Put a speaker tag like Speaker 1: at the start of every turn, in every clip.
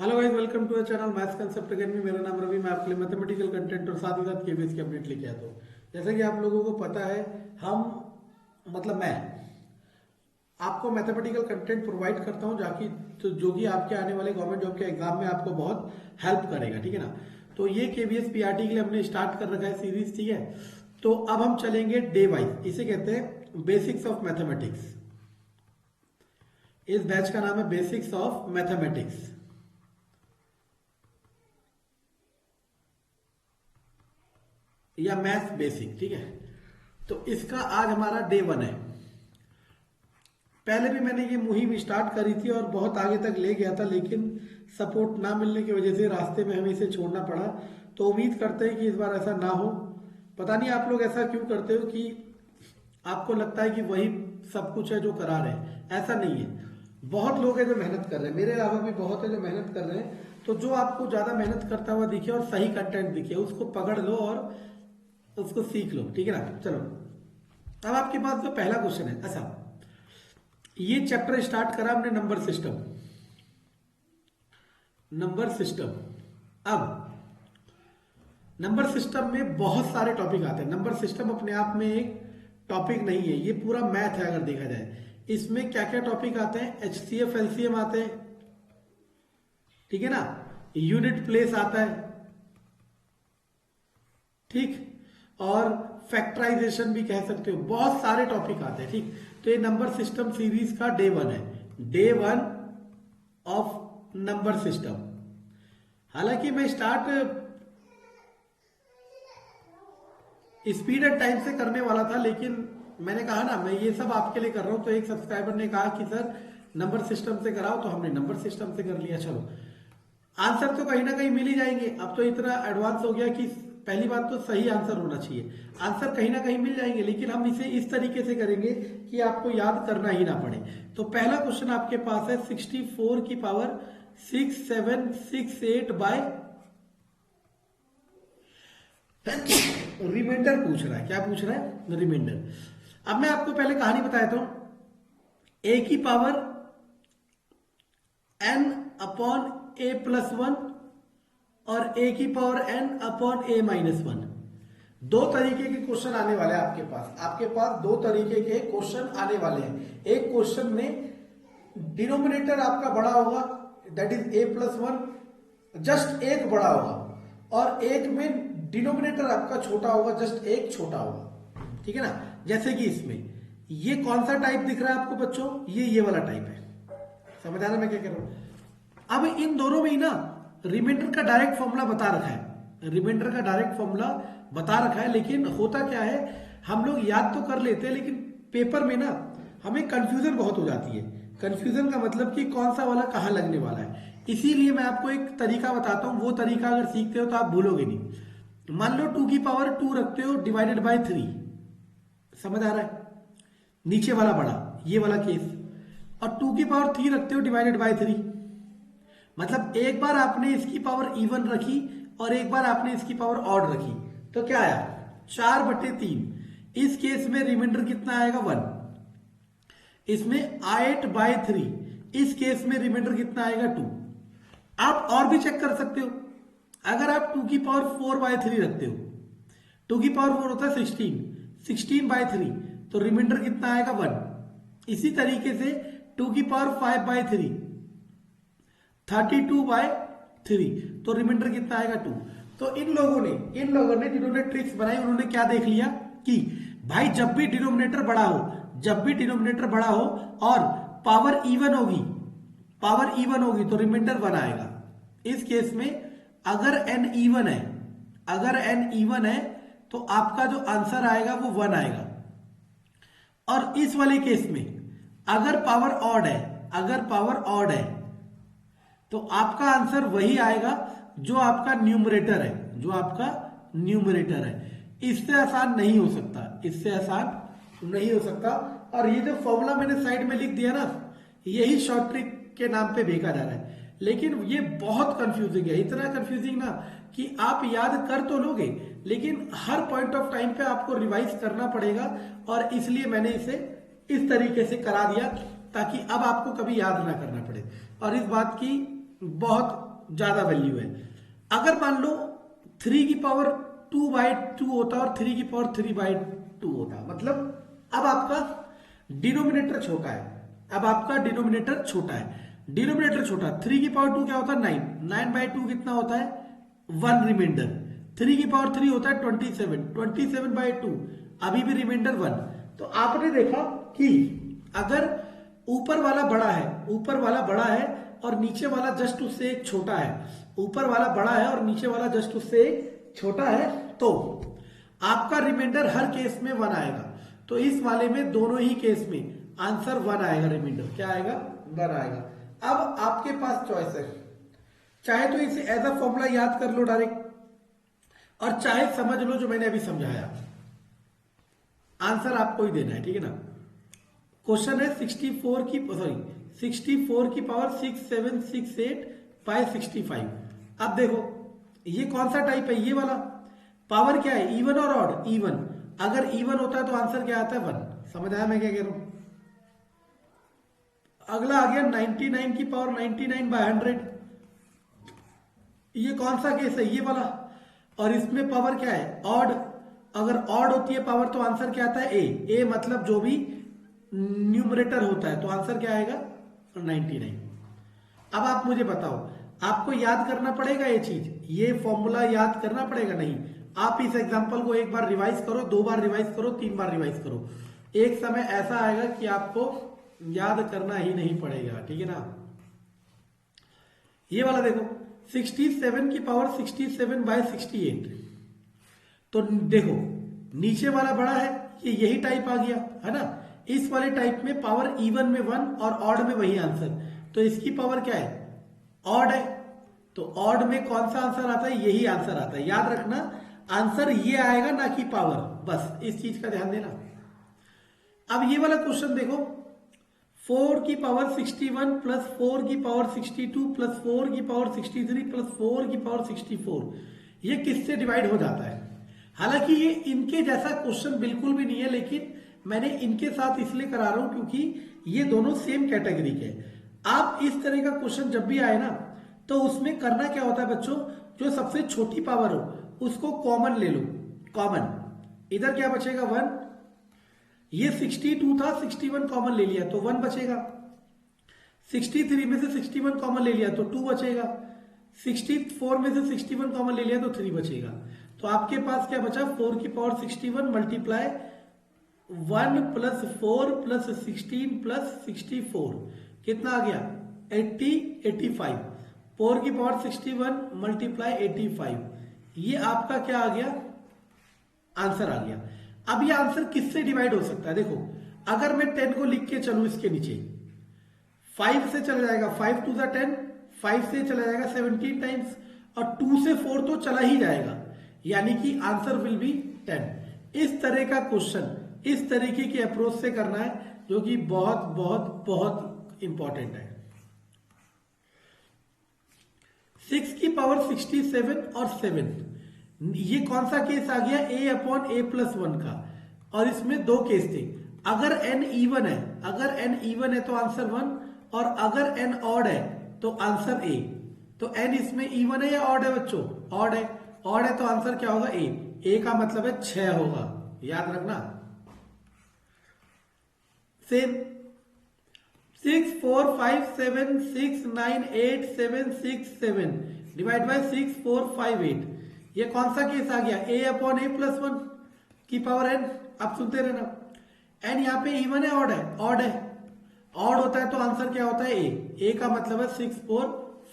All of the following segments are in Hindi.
Speaker 1: Hello guys, welcome to the channel maths concept academy. मेरा नाम रवि। मैं आपके लिए मैथमेटिकल कंटेंट और साथ ही साथ केवीएस की अपडेट लेके आता हूँ। जैसा कि आप लोगों को पता है, मैं आपको मैथमेटिकल कंटेंट प्रोवाइड करता हूँ जाकि जो कि आपके आने वाले गवर्नमेंट जॉब के एग्जाम में आपको बहुत हेल्प करेगा। ठीक है ना। तो ये केवीएस पीआरटी के लिए हमने स्टार्ट कर रखा है सीरीज। ठीक है, तो अब हम चलेंगे डे वाइज। इसे कहते हैं बेसिक्स ऑफ मैथमेटिक्स। इस बैच का नाम है बेसिक्स ऑफ मैथमेटिक्स या मैथ बेसिक। ठीक है, तो इसका आज हमारा डे 1 है। पहले भी मैंने ये मुहिम स्टार्ट करी थी और बहुत आगे तक ले गया था, लेकिन सपोर्ट ना मिलने की वजह से रास्ते में हमें इसे छोड़ना पड़ा। तो उम्मीद करते हैं कि इस बार ऐसा ना हो। पता नहीं आप लोग ऐसा क्यों करते हो कि आपको लगता है कि वही सब कुछ है जो करा रहे हैं। ऐसा नहीं है, बहुत लोग हैं जो मेहनत कर रहे हैं। मेरे अलावा भी बहुत है जो मेहनत कर रहे हैं। तो जो आपको ज्यादा मेहनत करता हुआ दिखे और सही कंटेंट दिखे, उसको पकड़ लो और उसको सीख लो। ठीक है ना। चलो, अब आपके पास जो पहला क्वेश्चन है, ऐसा ये चैप्टर स्टार्ट करा हमने नंबर सिस्टम। नंबर सिस्टम, अब नंबर सिस्टम में बहुत सारे टॉपिक आते हैं। नंबर सिस्टम अपने आप में एक टॉपिक नहीं है, ये पूरा मैथ है अगर देखा जाए। इसमें क्या क्या टॉपिक आते हैं? एचसीएफ एलसीएम आते हैं, ठीक है ना। यूनिट प्लेस आता है, ठीक, और फैक्टराइजेशन भी कह सकते हो। बहुत सारे टॉपिक आते हैं, ठीक। तो ये नंबर सिस्टम सीरीज का डे 1 है, डे 1 ऑफ नंबर सिस्टम। हालांकि मैं स्टार्ट स्पीड एंड टाइम से करने वाला था, लेकिन मैंने कहा ना मैं ये सब आपके लिए कर रहा हूं। तो एक सब्सक्राइबर ने कहा कि सर नंबर सिस्टम से कराओ, तो हमने नंबर सिस्टम से कर लिया। चलो, आंसर तो कहीं ना कहीं मिल ही जाएंगे। अब तो इतना एडवांस हो गया कि पहली बात तो सही आंसर होना चाहिए। आंसर कहीं ना कहीं मिल जाएंगे, लेकिन हम इसे इस तरीके से करेंगे कि आपको याद करना ही ना पड़े। तो पहला क्वेश्चन आपके पास है 64 की पावर 6768 बाय रिमाइंडर पूछ रहा है। क्या पूछ रहा है? रिमाइंडर। अब मैं आपको पहले कहानी बताया था। ए की power n upon a plus 1 और a की power n upon a minus 1। दो तरीके के क्वेश्चन आने वाले हैं आपके पास दो तरीके के क्वेश्चन आने वाले हैं। एक क्वेश्चन में डिनोमिनेटर आपका बड़ा होगा, that is a plus 1, just एक बड़ा होगा, और एक में डिनोमिनेटर आपका छोटा होगा, जस्ट एक छोटा होगा। ठीक है ना। जैसे कि इसमें ये कौन सा टाइप दिख रहा है आपको बच्चों? ये वाला टाइप है। समझ आ रहा है मैं क्या कह रहा हूं? अब इन दोनों में ही ना रिमाइंडर का डायरेक्ट फॉर्मूला बता रखा है। रिमाइंडर का डायरेक्ट फॉर्मूला बता रखा है, लेकिन होता क्या है, हम लोग याद तो कर लेते हैं, लेकिन पेपर में ना हमें कंफ्यूजन बहुत हो जाती है। कंफ्यूजन का मतलब कि कौन सा वाला कहां लगने वाला है। इसीलिए मैं आपको एक तरीका बताता हूं, वो तरीका अगर सीखते हो तो आप भूलोगे नहीं। मान लो 2 की पावर 2 रखते हो डिवाइडेड बाय 3। समझ आ रहा है? नीचे वाला बड़ा, ये वाला केस। और 2 की पावर 3 रखते हो डिवाइडेड बाय 3। मतलब एक बार आपने इसकी पावर इवन रखी और एक बार आपने इसकी पावर ऑड रखी, तो क्या आया? 4/3। इस केस में रिमाइंडर कितना आएगा? 1। इसमें 8/3। इस केस में रिमाइंडर कितना आएगा? 2। आप और भी चेक कर सकते हो। अगर आप 2 की पावर 4/3 रखते हो, 2 की पावर 4 होता है 16, 16/3, तो रिमाइंडर कितना आएगा? 1। इसी तरीके से 2 की पावर 5/3, 32/3, तो रिमाइंडर कितना आएगा? 2। तो इन लोगों ने जिन्होंने ट्रिक्स बनाई, उन्होंने क्या देख लिया कि भाई जब भी डिनोमिनेटर बड़ा हो और पावर इवन होगी तो रिमाइंडर 1 आएगा। इस केस में अगर n इवन है तो आपका जो आंसर आएगा वो 1 आएगा। और इस वाले केस में अगर पावर ऑड है तो आपका आंसर वही आएगा जो आपका न्यूमरेटर है। इससे आसान नहीं हो सकता। और ये जो फॉर्मूला मैंने साइड में लिख दिया ना, यही शॉर्ट ट्रिक के नाम पे भेजा जा रहा है, लेकिन ये बहुत कंफ्यूजिंग है। इतना कंफ्यूजिंग ना कि आप याद कर तो लोगे, लेकिन हर पॉइंट ऑफ टाइम पे आपको रिवाइज करना पड़ेगा। और इसलिए मैंने इसे इस तरीके से करा दिया ताकि अब आपको कभी याद ना करना पड़े। और इस बात की बहुत ज्यादा वैल्यू है। अगर मान लो 3 की पावर 2/2 होता और 3 की पावर 3/2 होता, मतलब अब आपका डिनोमिनेटर छोटा है, अब आपका डिनोमिनेटर छोटा है, डिनोमिनेटर छोटा, 3 की पावर 2 क्या होता है 9, 9/2 कितना होता है 1 रिमाइंडर, 3 की पावर 3 होता है 27, 27/2 अभी भी रिमाइंडर 1। तो आपने देखा कि अगर ऊपर वाला बड़ा है, ऊपर वाला बड़ा है और नीचे वाला जस्ट उससे एक छोटा है, ऊपर वाला बड़ा है और नीचे वाला जस्ट उससे एक छोटा है, तो आपका रिमाइंडर हर केस में 1 आएगा। तो इस वाले में दोनों ही केस में आंसर 1 आएगा, रिमाइंडर क्या आएगा 1 आएगा। अब आपके पास चॉइस है, चाहे तो इसे एज अ फॉर्मूला याद कर लो डायरेक्ट, और चाहे समझ लो जो मैंने अभी समझाया, आंसर आपको ही देना है, ठीक है ना। क्वेश्चन है 64 की पावर 6, 7, 6, 8/65। अब देखो ये कौन सा टाइप है, ये वाला। पावर क्या है, इवन और ऑड, इवन। अगर इवन होता है तो आंसर क्या आता है 1। समझ आया मैं क्या कह रहा हूं। अगला आ गया 99 की पावर 99/100। ये कौन सा केस है, ये वाला। और इसमें पावर क्या है, ऑड। अगर ऑड होती है पावर तो आंसर क्या आता है ए मतलब जो भी न्यूमरेटर होता है, तो आंसर क्या आएगा 99। अब आप मुझे बताओ, आपको याद करना पड़ेगा ये चीज, ये फॉर्मूला याद करना पड़ेगा नहीं। आप इस एग्जांपल को एक बार रिवाइज करो, 2 बार रिवाइज करो, 3 बार रिवाइज करो, एक समय ऐसा आएगा कि आपको याद करना ही नहीं पड़ेगा, ठीक है ना। ये वाला देखो 67 की पावर 67/68। तो देखो नीचे वाला बड़ा है, ये यही टाइप आ गया है ना। इस वाले टाइप में पावर इवन में 1 और ऑड में वही आंसर, तो इसकी पावर क्या है ऑड है, तो ऑड में कौन सा आंसर आता है, यही आंसर आता है। याद रखना आंसर ये आएगा ना कि पावर, बस इस चीज का ध्यान देना। अब ये वाला क्वेश्चन देखो, 4 की पावर 61 प्लस 4 की पावर 62 प्लस 4 की पावर 63 प्लस 4 की पावर 64, ये किससे डिवाइड हो जाता है। हालांकि ये इनके जैसा क्वेश्चन बिल्कुल भी नहीं है, लेकिन मैंने इनके साथ इसलिए करा रहा हूं क्योंकि ये दोनों सेम कैटेगरी के। आप इस तरह का क्वेश्चन जब भी आए ना, तो उसमें करना क्या होता है बच्चों, जो सबसे छोटी पावर हो उसको कॉमन ले लो, कॉमन। इधर क्या बचेगा 1, ये 62 था 61 कॉमन ले लिया तो 1 बचेगा, 63 में से 61 कॉमन ले लिया तो 2 बचेगा, 64 में से 61 कॉमन ले लिया तो 3 बचेगा। तो आपके पास क्या बचा 4 की power 61 multiply 1 plus 4 plus 16 plus 64 कितना आ गया 80, 85। 4 की पावर 61 मल्टीप्लाई 85, ये आपका क्या आ गया आंसर आ गया। अब ये आंसर किससे डिवाइड हो सकता है, देखो अगर मैं 10 को लिख के चलूं इसके नीचे, 5 से चला जाएगा 5 टू द 10, 5 से चला जाएगा 17 टाइम्स, और 2 से 4 तो चला ही जाएगा, यानी कि आंसर विल बी 10। इस तरह का क्वेश्चन इस तरीके की अप्रोच से करना है, जो कि बहुत बहुत बहुत इंपॉर्टेंट है। 6 की पावर 67 और 7, ये कौन सा केस आ गया a/a+1 का, और इसमें 2 केस थे। अगर n इवन है, अगर n इवन है तो आंसर 1, और अगर n ऑड है तो आंसर a। तो n इसमें इवन है या ऑड है बच्चों, ऑड है, ऑड है तो आंसर क्या होगा a का मतलब है 6 होगा, याद रखना। सेम 6, 4, 5, 7, 6, 9, 8, 7, 6, 7 डिवाइड बाय 6, 4, 5, 8, ये कौन सा केस आ गया a/a+1 की पावर n। आप सुनते रहना, n यहाँ पे इवन है ऑड है, ऑड है, ऑड होता है तो आंसर क्या होता है a का मतलब है 6, 4,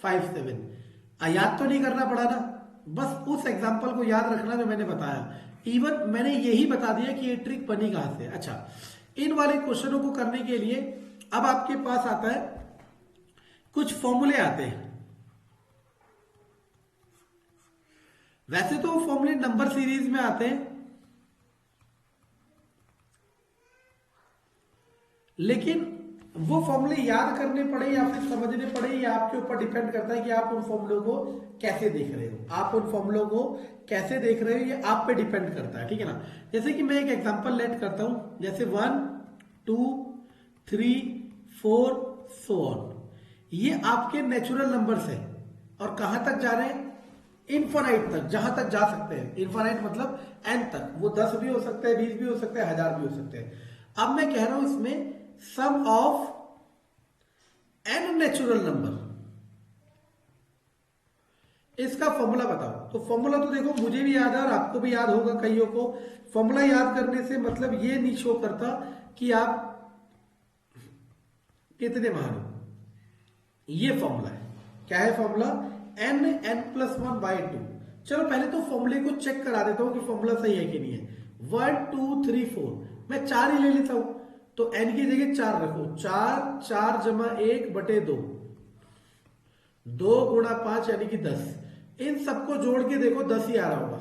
Speaker 1: 5, 7। याद तो नहीं करना पड़ा ना, बस उस एग्जांपल को याद रखना जो मैंने बताया। इवन मैंने यही बता दिया कि ये ट्रिक बनी कहां से। अच्छा, इन वाले क्वेश्चनों को करने के लिए अब आपके पास आता है कुछ फॉर्मूले आते हैं। वैसे तो फॉर्मूले नंबर सीरीज में आते हैं, लेकिन वो फॉर्मूले याद करने पड़े या फिर समझने पड़े, ये आपके ऊपर डिपेंड करता है कि आप उन फॉर्मूलों को कैसे देख रहे हो। आप उन फॉर्मूलों को कैसे देख रहे हो ये आप पे डिपेंड करता है, ठीक है ना। जैसे कि मैं एक एग्जांपल लेट करता हूं, जैसे 1, 2, 3, 4 सो ऑन, ये आपके नेचुरल नंबर्स है, और कहां तक जा रहे हैं, इनफाइनाइट तक, जहां तक जा सकते हैं। इनफाइनाइट मतलब एन तक, वो 10 भी हो सकता है, 20 भी हो सकता है, 1000 भी हो सकते हैं। अब मैं कह रहा हूं इसमें सम ऑफ एन नेचुरल नंबर, इसका फॉर्मूला बताओ। तो फॉर्मूला तो देखो मुझे भी याद है और आपको भी याद होगा कईयों को। फॉर्मूला याद करने से मतलब ये नहीं शो करता कि आप कितने महान हो। ये फॉर्मूला है, क्या है formula, n n plus one by two. चलो पहले तो फॉर्मूले को चेक करा देता हूं कि फॉर्मूला सही है कि नहीं है। 1 2 3 4 मैं 4 ही ले लेता हूं, तो एन की जगह 4 रखो। 4 4 जमा 1 बटे 2, 2 गुणा 5 यानी कि 10। इन सबको जोड़ के देखो 10 ही आ रहा होगा।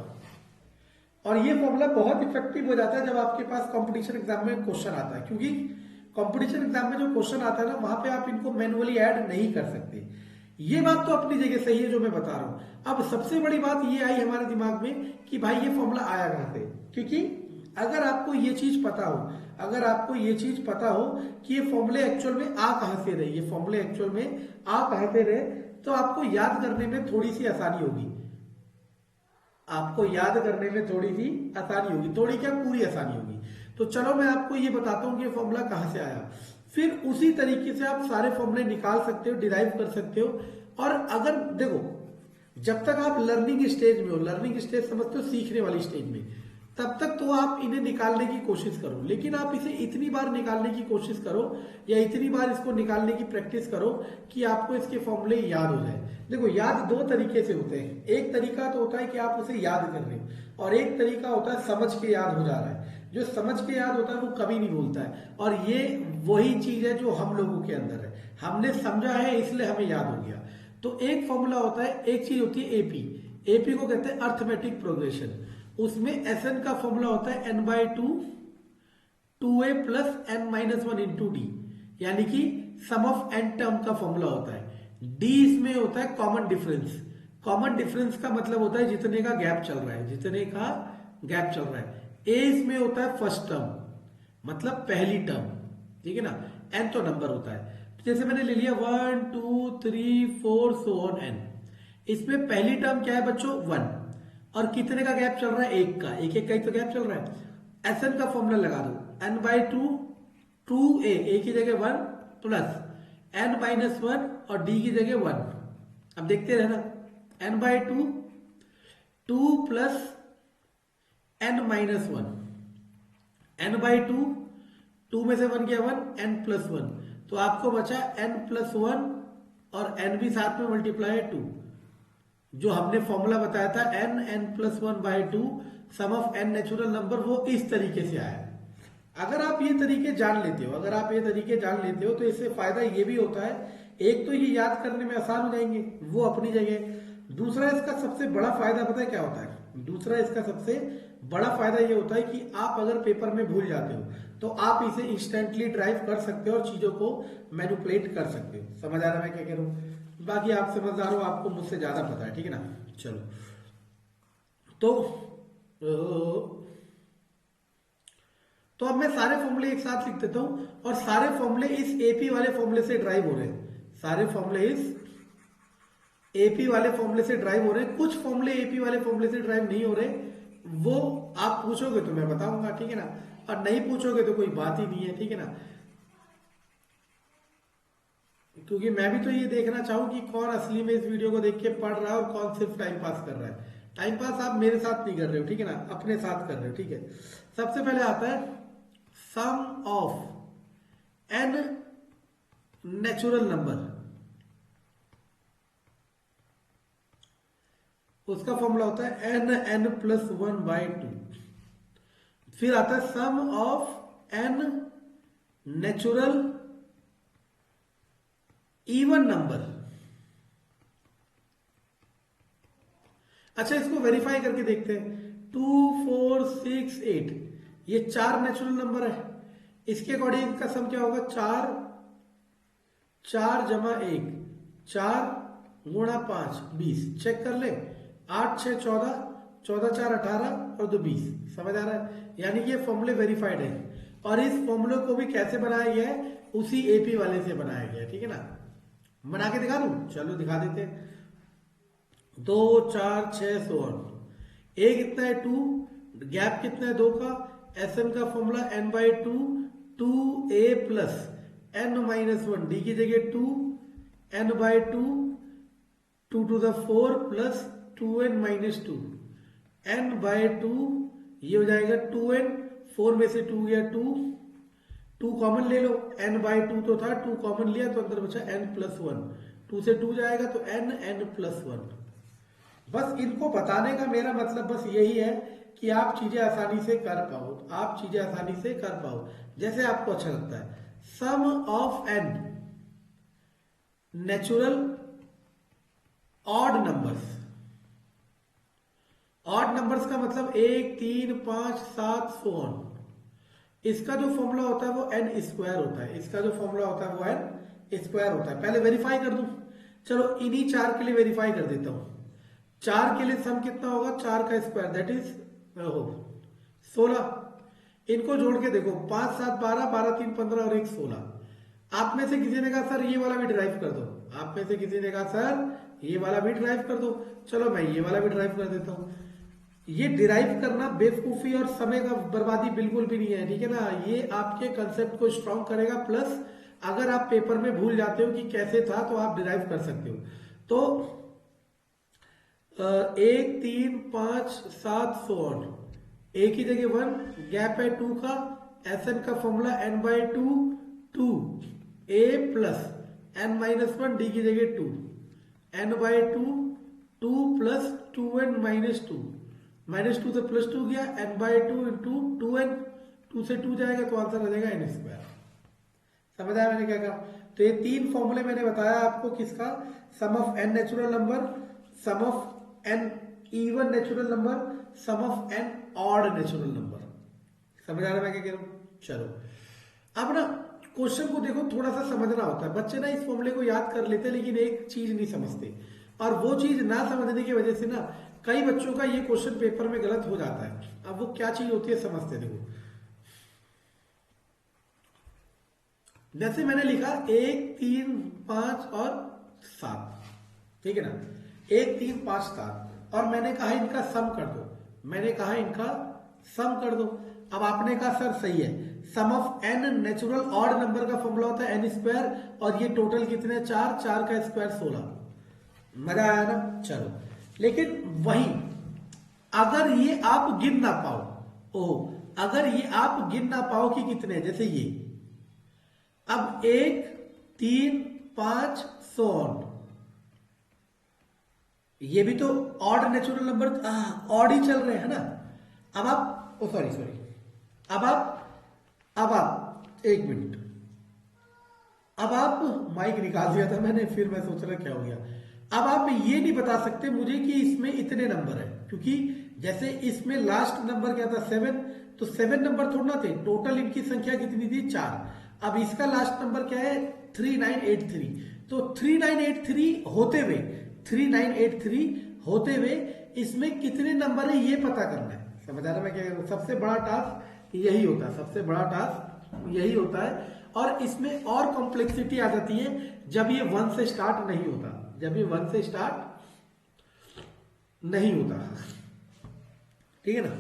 Speaker 1: और ये फॉर्मूला बहुत इफेक्टिव हो जाता है जब आपके पास कंपटीशन एग्जाम में क्वेश्चन आता है, क्योंकि कंपटीशन एग्जाम में जो क्वेश्चन आता है ना, वहां पे आप इनको मैनुअली ऐड नहीं कर सकते। ये बात तो अपनी जगह सही है जो मैं बता रहा हूं। अब सबसे बड़ी बात ये आई हमारे दिमाग में कि भाई ये फॉर्मूला आया कहां से, क्योंकि अगर आपको ये चीज पता हो, अगर आपको ये चीज पता हो कि ये फॉर्मूले एक्चुअल में आ कहां से रहे, ये फॉर्मूले एक्चुअल में आ कहां से रहे, तो आपको याद करने में थोड़ी सी आसानी होगी। आपको याद करने में थोड़ी सी आसानी होगी, थोड़ी क्या पूरी आसानी होगी। तो चलो मैं आपको ये बताता हूं कि ये फॉर्मूला कहां से आया। फिर उसी तरीके से आप सारे फॉर्मूले निकाल सकते हो, डिराइव कर सकते हो। और अगर देखो, जब तक आप लर्निंग स्टेज में हो, लर्निंग स्टेज समझते हो सीखने वाली स्टेज में, तब तक तो आप इन्हें निकालने की कोशिश करो। लेकिन आप इसे इतनी बार निकालने की कोशिश करो या इतनी बार इसको निकालने की प्रैक्टिस करो कि आपको इसके फॉर्मूले याद हो जाए। देखो याद दो तरीके से होते हैं, एक तरीका तो होता है कि आप उसे याद कर रहे हो, और एक तरीका होता है समझ के याद हो जा रहा है। जो समझ के याद होता है वो कभी नहीं भूलता है, और ये वही चीज है जो हम लोगों के अंदर है। हमने समझा है इसलिए हमें याद हो गया। तो एक फॉर्मूला होता है, एक चीज होती है एपी। एपी को कहते हैं अर्थमेटिक प्रोग्रेशन। उसमें एसएन का फॉर्मूला होता है n by two, 2a plus n minus one into d, यानी कि सम ऑफ एन टर्म का फॉर्मूला होता है। डी इसमें होता है कॉमन डिफरेंस। कॉमन डिफरेंस का मतलब होता है जितने का गैप चल रहा है, जितने का गैप चल रहा है। ए इसमें होता है फर्स्ट टर्म, मतलब पहली टर्म, ठीक है ना। एन तो नंबर होता है, जैसे मैंने ले लिया 1 2 3 4 सो ऑन एन। इसमें पहली टर्म क्या है बच्चों, 1, और कितने का गैप चल रहा है, एक का, एक एक का ही तो गैप चल रहा है। एस एन का फॉर्मूला लगा दो, एन बाई टू, 2a, ए की जगह 1 प्लस एन माइनस 1 और डी की जगह 1। अब देखते रहना, n by two, 2 plus n minus 1, n by two, 2 में से 1 गया 1, एन प्लस 1, तो आपको बचा एन प्लस 1 और एन भी साथ में मल्टीप्लाई है 2। जो हमने फॉर्मूला बताया था n n plus 1 by two sum of n natural number, वो इस तरीके से आया। अगर आप ये तरीके जान लेते हो, अगर आप ये तरीके जान लेते हो, तो इससे फायदा ये भी होता है, एक तो ये याद करने में आसान हो जाएंगे, वो अपनी जगह। दूसरा इसका सबसे बड़ा फायदा पता है क्या होता है, दूसरा इसका सबसे बड़ा फायदा ये होता है कि आप अगर पेपर में भूल जाते हो तो आप इसे इंस्टेंटली ड्राइव कर सकते हो और चीजों को मैनिपुलेट कर सकते हो। समझ आ रहा है मैं क्या कह रहा हूं। बाकी आप समझदार हो, आपको मुझसे ज्यादा पता है, ठीक है ना। चलो तो अब मैं सारे फॉर्मूले एक साथ लिख देता हूं, और सारे फॉर्मूले इस एपी वाले फॉर्मूले से ड्राइव हो रहे हैं। सारे फॉर्मूले इस एपी वाले फॉर्मूले से ड्राइव हो रहे हैं। कुछ फॉर्मूले एपी वाले फॉर्मूले से ड्राइव नहीं हो रहे, वो आप पूछोगे तो मैं बताऊंगा, ठीक है ना। और नहीं पूछोगे तो कोई बात ही नहीं है, ठीक है ना। क्योंकि मैं भी तो ये देखना चाहूं कि कौन असली में इस वीडियो को देख के पढ़ रहा है और कौन सिर्फ टाइम पास कर रहा है। टाइम पास आप मेरे साथ नहीं कर रहे हो, ठीक है ना, अपने साथ कर रहे हो, ठीक है। सबसे पहले आता है sum of n natural number, उसका फॉर्मूला होता है n n plus 1 by two. फिर आता है sum of n natural even number. अच्छा, इसको वेरीफाई करके देखते हैं। 2 4 6 8 ये 4 नेचुरल नंबर है, इसके अकॉर्डिंग इनका सम क्या होगा, 4 4 जमा 1, 4 गुणा 5 20। चेक कर ले, 8 6 14, 14 4 18 और 2 20। समझ आ रहा है, यानी ये फॉर्मूले वेरीफाइड है। और इस फॉर्मूले को भी कैसे बनाया गया है, उसी एपी वाले से बनाया गया है, ठीक है ना। बना के दिखा दूं, चलो दिखा देते हैं। 2 4 6 1। ए कितना है 2, गैप कितना है 2 का, एस एन का formula n/2 2a plus n-1 D की जगह 2 n/2 2 to the 4 plus 2n-2 n/2 ये हो जाएगा 2n, 4 में से 2 गया 2 कॉमन ले लो, n/2 तो था 2 कॉमन लिया तो अंदर बचा n+1, 2 से 2 जाएगा तो n+1। बस इनको बताने का मेरा मतलब बस यही है कि आप चीजें आसानी से कर पाओ, आप चीजें आसानी से कर पाओ जैसे आपको अच्छा लगता है। Sum of n natural odd numbers, odd numbers का मतलब 1 3 5 7 सो ऑन। इसका जो फॉर्मूला होता है वो n स्क्वायर होता है, इसका जो फॉर्मूला होता है वो n स्क्वायर होता है। पहले वेरीफाई कर दूं, चलो इन्हीं 4 के लिए वेरीफाई कर देता हूं। 4 के लिए सम कितना होगा, 4 का स्क्वायर दैट इज 16। इनको जोड़ के देखो 5 7 12 12 3 15 और 1 16। आप में से किसी ने कहा सर ये वाला भी ड्राइव कर दो, आप में से किसी ने कहा सर ये वाला भी ड्राइव कर दो, चलो मैं ये वाला भी ड्राइव कर देता हूं। ये डिराइव करना बेवकूफी और समय का बर्बादी बिल्कुल भी नहीं है, ठीक है ना। ये आपके कंसेप्ट को स्ट्रॉन्ग करेगा, प्लस अगर आप पेपर में भूल जाते हो कि कैसे था तो आप डिराइव कर सकते हो। तो 1 3 5 7 सो ऑन, ए की जगह 1, गैप है 2 का, एस एन का formula n/2 2 a plus n-1 D की जगह 2 n/2 2 प्लस 2n-2 -2 से +2 गया, n/2 इंटू 2n, 2 से 2 जाएगा तो आंसर आ जाएगा n स्क्वायर। समझ आया मैंने क्या कहा। तो ये 3 फॉर्मूले मैंने बताया आपको किसका, sum of n natural number, sum of n even natural number, sum of n odd natural number. समझ आ रहा है मैं क्या कह रहा हूं। चलो अब ना क्वेश्चन को देखो, थोड़ा सा समझना होता है। बच्चे ना इस फॉर्मूले को याद कर लेते लेकिन एक चीज नहीं समझते, और वो चीज ना समझने की वजह से ना कई बच्चों का ये क्वेश्चन पेपर में गलत हो जाता है। अब वो क्या चीज होती है समझते, देखो जैसे मैंने लिखा 1 3 5 और 7, ठीक है ना, 1 3 5 7, और मैंने कहा इनका सम कर दो, मैंने कहा इनका सम कर दो। अब आपने कहा सर सही है, sum of n natural odd number का फॉर्मूला होता है n स्क्वायर, और ये टोटल कितने 4, 4 का स्क्वायर 16। मजा आया ना। चलो लेकिन वही अगर ये आप गिन ना पाओ, अगर ये आप गिन ना पाओ कि कितने, जैसे ये अब 1 3 5 सो ऑन, ये भी तो ऑड नेचुरल नंबर ऑड ही चल रहे हैं ना। अब आप सॉरी अब आप 1 मिनट, अब आप माइक निकाल दिया था मैंने, फिर मैं सोच रहा क्या हो गया। अब आप ये नहीं बता सकते मुझे कि इसमें इतने नंबर है, क्योंकि जैसे इसमें लास्ट नंबर क्या था 7, तो 7 नंबर थोड़ा ना थे, टोटल इनकी संख्या कितनी थी 4। अब इसका लास्ट नंबर क्या है 3983, तो 3983 होते हुए इसमें कितने नंबर है ये पता करना है। समझ आ रहा है मैं क्या करूं। सबसे बड़ा टास्क यही होता है, सबसे बड़ा टास्क यही होता है। और इसमें और कॉम्प्लेक्सिटी आ जाती है जब ये 1 से स्टार्ट नहीं होता, जब ये 1 से स्टार्ट नहीं होता, ठीक है ना।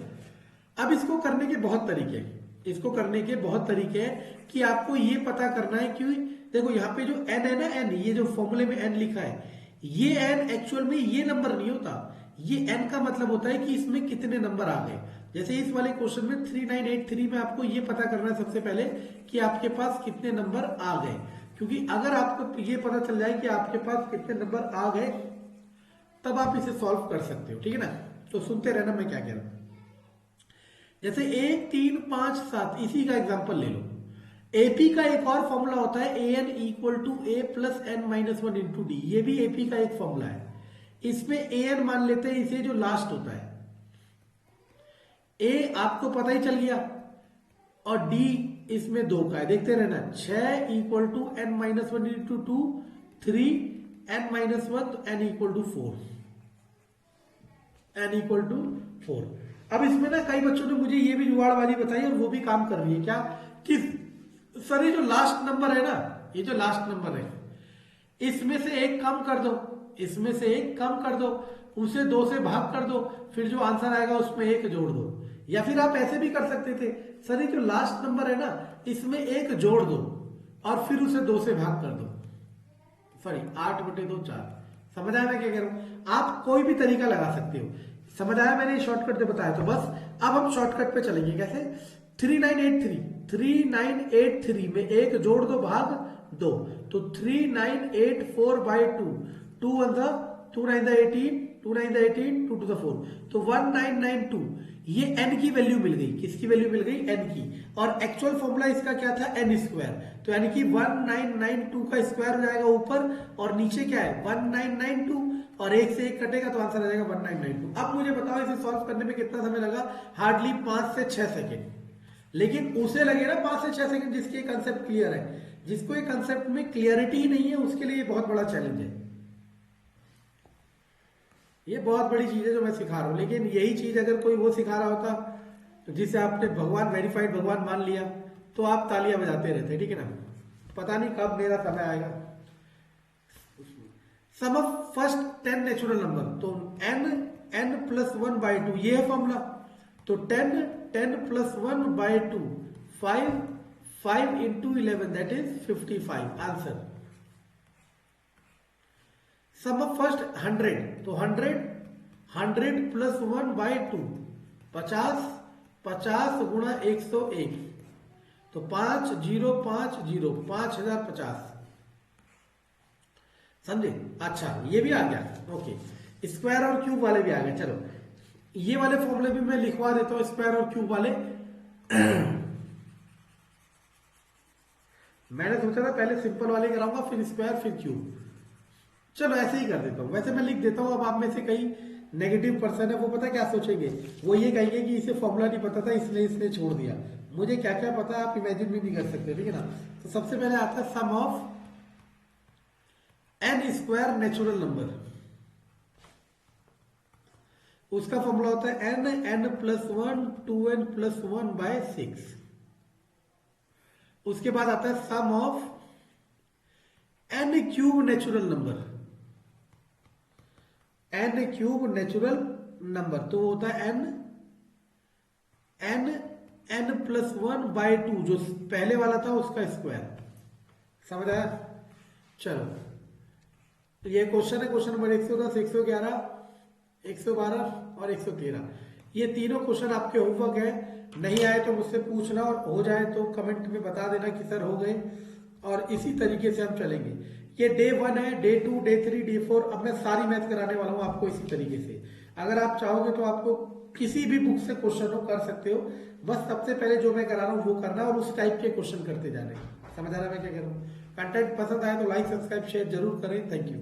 Speaker 1: अब इसको करने के बहुत तरीके हैं, इसको करने के बहुत तरीके हैं कि आपको ये पता करना है कि देखो यहाँ पे जो n है ना, n ये जो फॉर्मूले में n लिखा है, ये n एक्चुअल में ये नंबर नहीं होता, ये n का मतलब होता है कि इसमें कितने नंबर आ गए। जैसे इस वाले क्वेश्चन में 3983 में आपको ये पता करना है सबसे पहले कि आपके पास कितने नंबर आ गए, क्योंकि अगर आपको ये पता चल जाए कि आपके पास कितने नंबर आ गए तब आप इसे सॉल्व कर सकते हो, ठीक है ना। तो सुनते रहना मैं क्या कह रहा हूं। जैसे 1 3 5 7 इसी का एग्जांपल ले लो। एपी का एक और फॉर्मूला होता है an equal to a plus n-1 into d, ये भी एपी का एक फॉर्मूला है। इसमें an मान लेते हैं इसे जो लास्ट होता है, a आपको पता ही चल गया, और d इसमें 2 का है, देखते रहना। 6 equal to n-1 into 2 3 n-1 तो n equal to 4, n equal to 4। अब इसमें ना कई बच्चों ने मुझे ये भी जुगाड़ वाली बताई और वो भी काम कर रही है क्या कि सर ये जो लास्ट नंबर है ना, ये जो लास्ट नंबर है इसमें से एक कम कर दो, इसमें से एक कम कर दो, उसे 2 से भाग कर दो, फिर जो आंसर आएगा उसमें एक जोड़ दो। या फिर आप ऐसे भी कर सकते थे, सर ये जो लास्ट नंबर है ना इसमें एक जोड़ दो और फिर उसे 2 से भाग कर दो, सॉरी 8/2 4। समझ आया मैं क्या कह रहा हूं? आप कोई भी तरीका लगा सकते हो। समझ आया मैंने शॉर्टकट से बताया? तो बस अब हम शॉर्टकट पे चलेंगे। कैसे? 3983 में एक जोड़ दो भाग 2, तो 3984/2, 2 1 2 9 18, 2 9 18, 2 2 4, तो 1992। ये n की वैल्यू मिल गई। किसकी वैल्यू मिल गई? n की। और एक्चुअल फॉर्मूला इसका क्या था? n square. तो यानी कि 1992 का स्क्वायर हो जाएगा ऊपर और नीचे क्या है? 1992, और एक से एक कटेगा तो आंसर आ जाएगा 1992। अब मुझे बताओ इसे सॉल्व करने में कितना समय लगा? हार्डली 5 से 6 सेकेंड। लेकिन उसे लगे ना 5 से 6 सेकेंड जिसके कंसेप्ट क्लियर है। जिसको ये कंसेप्ट में क्लियरिटी ही नहीं है उसके लिए बहुत बड़ा चैलेंज है। ये बहुत बड़ी चीज है जो मैं सिखा रहा हूं। लेकिन यही चीज अगर कोई वो सिखा रहा होता तो जिसे आपने भगवान वेरीफाइड भगवान मान लिया तो आप तालियां बजाते रहते, ठीक है ना? पता नहीं कब मेरा समय आएगा। सम ऑफ फर्स्ट 10 नेचुरल नंबर, तो n +1/2 ये है फॉर्मूला। तो 10 +1/2 5 × 11 that is 55 answer. Sum of first 100, तो 100 +1/2 50 50 गुणा 101, तो 5050 5050। समझे? अच्छा ये भी आ गया। ओके, स्क्वायर और क्यूब वाले भी आ गए। चलो ये वाले फॉर्मूले भी मैं लिखवा देता हूं, स्क्वायर और क्यूब वाले। मैंने सोचा था पहले सिंपल वाले कराऊंगा फिर स्क्वायर फिर क्यूब। चलो ऐसे ही कर देता हूं। वैसे मैं लिख देता हूं। अब आप में से कई नेगेटिव पर्सन है, वो पता क्या सोचेंगे? वो ये कहेंगे कि इसे फॉर्मूला नहीं पता था इसलिए इसने छोड़ दिया। मुझे क्या क्या पता है आप इमेजिन भी नहीं कर सकते, ठीक है ना? तो सबसे पहले आता है sum of n square natural number. उसका फॉर्मूला होता है n +1 2n + 1/6। उसके बाद आता है sum of n cube natural number. n cube natural number तो होता है n +1/2 जो पहले वाला था उसका स्क्वायर। समझ आया? चलो तो ये क्वेश्चन है, क्वेश्चन नंबर 110 111 112 और 113। ये तीनों क्वेश्चन आपके होमवर्क है। नहीं आए तो मुझसे पूछना, और हो जाए तो कमेंट में बता देना कि सर हो गए। और इसी तरीके से हम चलेंगे। ये डे 1 है, डे 2, डे 3, डे 4। अब मैं सारी मैथ कराने वाला हूं आपको इसी तरीके से। अगर आप चाहोगे तो आपको किसी भी बुक से क्वेश्चन हो कर सकते हो। बस सबसे पहले जो मैं करा रहा हूं वो करना और उस टाइप के क्वेश्चन करते जाने। समझ आ रहा है मैं क्या कह रहा हूं? कंटेंट पसंद आए तो लाइक सब्सक्राइब शेयर जरूर करें। Thank you.